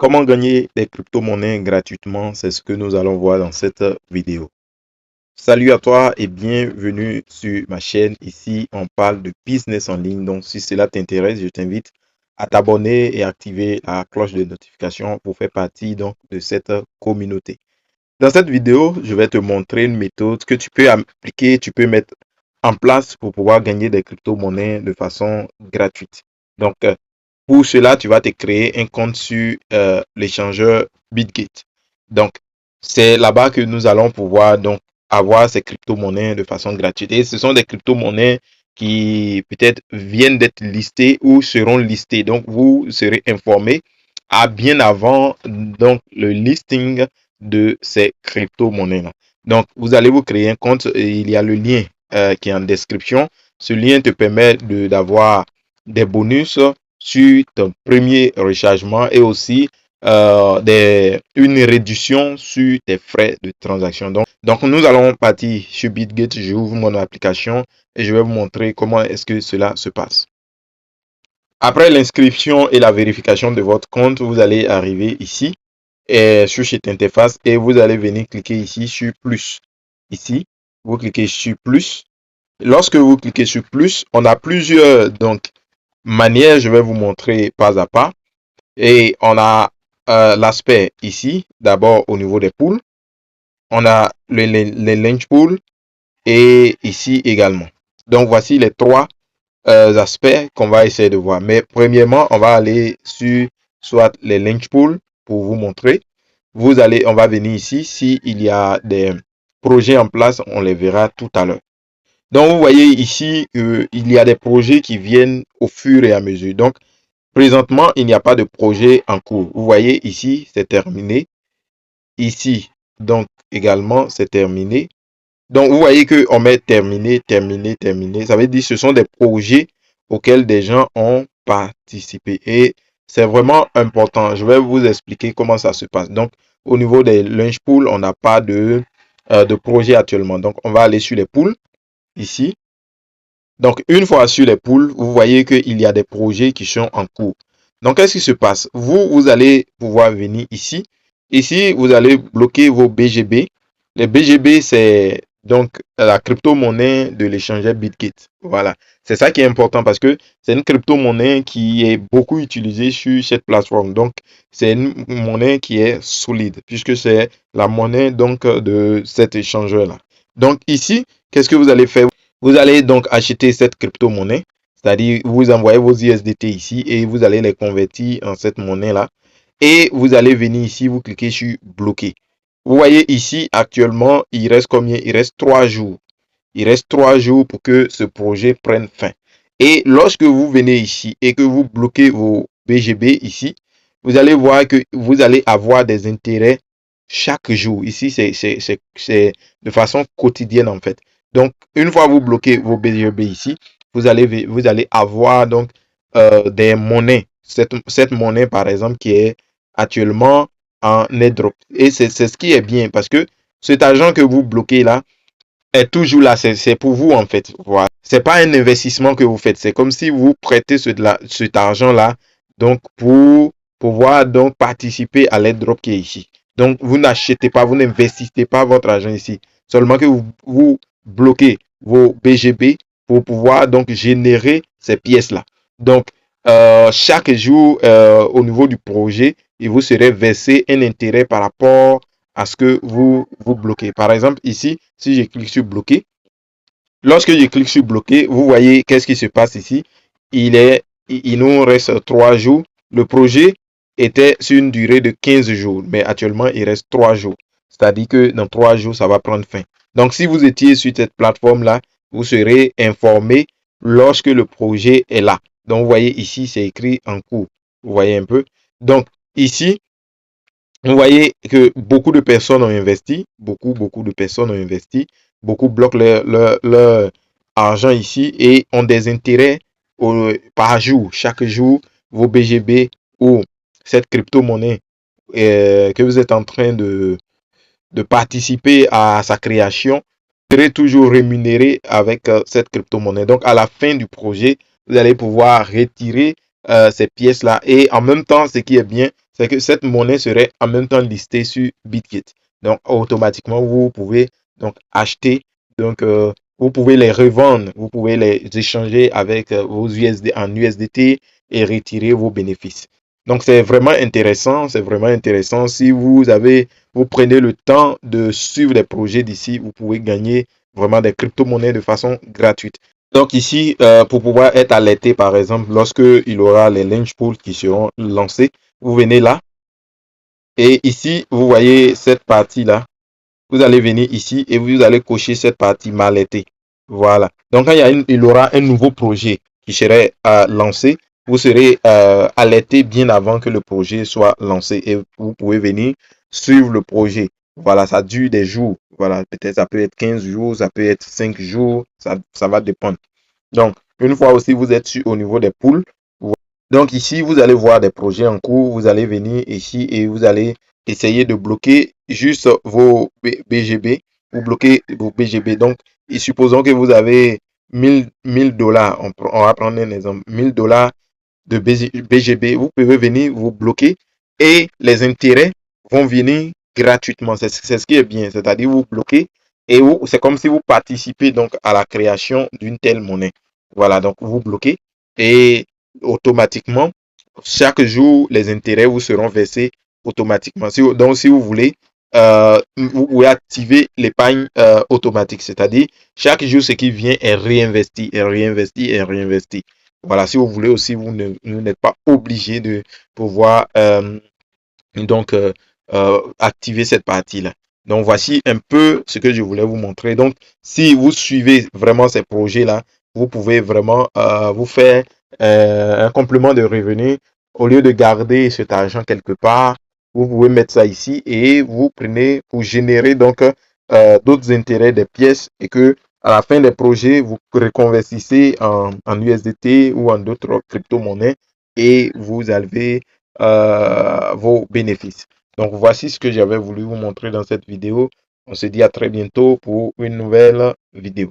Comment gagner des crypto-monnaies gratuitement? C'est ce que nous allons voir dans cette vidéo. Salut à toi et bienvenue sur ma chaîne. Ici, on parle de business en ligne. Donc, si cela t'intéresse, je t'invite à t'abonner et activer la cloche de notification pour faire partie donc de cette communauté. Dans cette vidéo, je vais te montrer une méthode que tu peux appliquer, tu peux mettre en place pour pouvoir gagner des crypto-monnaies de façon gratuite. Donc, pour cela, tu vas te créer un compte sur l'échangeur Bitgate. Donc, c'est là-bas que nous allons pouvoir donc avoir ces crypto-monnaies de façon gratuite. Et ce sont des crypto-monnaies qui peut-être viennent d'être listées ou seront listées. Donc, vous serez informé à bien avant donc le listing de ces crypto-monnaies-là. Donc, vous allez vous créer un compte. Et il y a le lien qui est en description. Ce lien te permet d'avoir des bonus sur ton premier rechargement et aussi une réduction sur tes frais de transaction. Donc, nous allons partir sur Bitgate. J'ouvre mon application et je vais vous montrer comment est-ce que cela se passe. Après l'inscription et la vérification de votre compte, vous allez arriver ici et sur cette interface et vous allez venir cliquer ici sur plus. Ici, vous cliquez sur plus. Lorsque vous cliquez sur plus, on a plusieurs manières. Je vais vous montrer pas à pas. Et on a l'aspect ici, d'abord au niveau des poules. On a les launch pools et ici également. Donc, voici les trois aspects qu'on va essayer de voir. Mais premièrement, on va aller sur soit les launch pools pour vous montrer. On va venir ici. S'il y a des projets en place, on les verra tout à l'heure. Donc, vous voyez ici qu'il y a des projets qui viennent au fur et à mesure. Donc, présentement, il n'y a pas de projet en cours. Vous voyez ici, c'est terminé. Ici, donc, également, c'est terminé. Donc, vous voyez qu'on met terminé, terminé, terminé. Ça veut dire que ce sont des projets auxquels des gens ont participé. Et c'est vraiment important. Je vais vous expliquer comment ça se passe. Donc, au niveau des launch pools, on n'a pas de projet actuellement. Donc, on va aller sur les pools, ici. Donc, une fois sur les pools, vous voyez qu'il y a des projets qui sont en cours. Donc, qu'est-ce qui se passe? Vous allez pouvoir venir ici. Ici, vous allez bloquer vos BGB. Les BGB, c'est donc la crypto-monnaie de l'échangeur Bitgate. Voilà. C'est ça qui est important parce que c'est une crypto-monnaie qui est beaucoup utilisée sur cette plateforme. Donc, c'est une monnaie qui est solide puisque c'est la monnaie donc de cet échangeur-là. Donc, ici, qu'est-ce que vous allez faire? Vous allez donc acheter cette crypto-monnaie, c'est-à-dire vous envoyez vos USDT ici et vous allez les convertir en cette monnaie-là. Et vous allez venir ici, vous cliquez sur bloquer. Vous voyez ici, actuellement, il reste combien? Il reste 3 jours. Il reste 3 jours pour que ce projet prenne fin. Et lorsque vous venez ici et que vous bloquez vos BGB ici, vous allez voir que vous allez avoir des intérêts chaque jour. Ici, c'est de façon quotidienne en fait. Donc, une fois vous bloquez vos BGB ici, vous allez avoir donc des monnaies. Cette monnaie, par exemple, qui est actuellement en airdrop. Et c'est ce qui est bien parce que cet argent que vous bloquez là est toujours là. C'est pour vous en fait. Voilà. C'est pas un investissement que vous faites. C'est comme si vous prêtez cet argent là donc pour pouvoir donc participer à l'airdrop qui est ici. Donc, vous n'achetez pas, vous n'investissez pas votre argent ici. Seulement que vous bloquez vos BGB pour pouvoir donc générer ces pièces-là. Donc, chaque jour, au niveau du projet, il vous serait versé un intérêt par rapport à ce que vous bloquez. Par exemple, ici, si je clique sur bloquer, lorsque je clique sur bloquer, vous voyez qu'est-ce qui se passe ici. Il nous reste 3 jours. Le projet était sur une durée de 15 jours, mais actuellement, il reste 3 jours. C'est-à-dire que dans 3 jours, ça va prendre fin. Donc, si vous étiez sur cette plateforme-là, vous serez informé lorsque le projet est là. Donc, vous voyez ici, c'est écrit en cours. Vous voyez un peu. Donc, ici, vous voyez que beaucoup de personnes ont investi. Beaucoup de personnes ont investi. Beaucoup bloquent leur argent ici et ont des intérêts par jour. Chaque jour, vos BGB ou cette crypto-monnaie que vous êtes en train de participer à sa création, serez toujours rémunéré avec cette crypto-monnaie. Donc, à la fin du projet, vous allez pouvoir retirer ces pièces-là. Et en même temps, ce qui est bien, c'est que cette monnaie serait en même temps listée sur BitGet. Donc, automatiquement, vous pouvez donc acheter, donc vous pouvez les revendre, vous pouvez les échanger avec vos USD en USDT et retirer vos bénéfices. Donc, c'est vraiment intéressant, c'est vraiment intéressant. Si vous prenez le temps de suivre les projets d'ici, vous pouvez gagner vraiment des crypto-monnaies de façon gratuite. Donc ici, pour pouvoir être alerté, par exemple, lorsque il y aura les launch pools qui seront lancés, vous venez là. Et ici, vous voyez cette partie-là. Vous allez venir ici et vous allez cocher cette partie m'alerter. Voilà. Donc quand il y aura un nouveau projet qui serait lancé, vous serez alerté bien avant que le projet soit lancé. Et vous pouvez venir suivre le projet. Voilà, ça dure des jours. Voilà, peut-être ça peut être 15 jours, ça peut être 5 jours, ça va dépendre. Donc, une fois aussi vous êtes au niveau des pools, donc ici vous allez voir des projets en cours, vous allez venir ici et vous allez essayer de bloquer juste vos BGB, vous bloquez vos BGB. Donc, et supposons que vous avez 1000 dollars, on va prendre un exemple, 1000 dollars de BGB, vous pouvez venir vous bloquer et les intérêts vont venir gratuitement. C'est ce qui est bien, c'est-à-dire vous bloquez et c'est comme si vous participez donc à la création d'une telle monnaie. Voilà, donc vous bloquez et automatiquement, chaque jour, les intérêts vous seront versés automatiquement. Donc, si vous voulez, vous pouvez activer l'épargne automatique, c'est-à-dire chaque jour, ce qui vient est réinvesti, est réinvesti, est réinvesti. Voilà, si vous voulez aussi, vous n'êtes pas obligé de pouvoir donc activer cette partie-là. Donc, voici un peu ce que je voulais vous montrer. Donc, si vous suivez vraiment ces projets-là, vous pouvez vraiment vous faire un complément de revenus. Au lieu de garder cet argent quelque part, vous pouvez mettre ça ici et vous prenez pour générer donc d'autres intérêts des pièces et que à la fin des projets, vous reconversissez en USDT ou en d'autres crypto-monnaies et vous avez vos bénéfices. Donc, voici ce que j'avais voulu vous montrer dans cette vidéo. On se dit à très bientôt pour une nouvelle vidéo.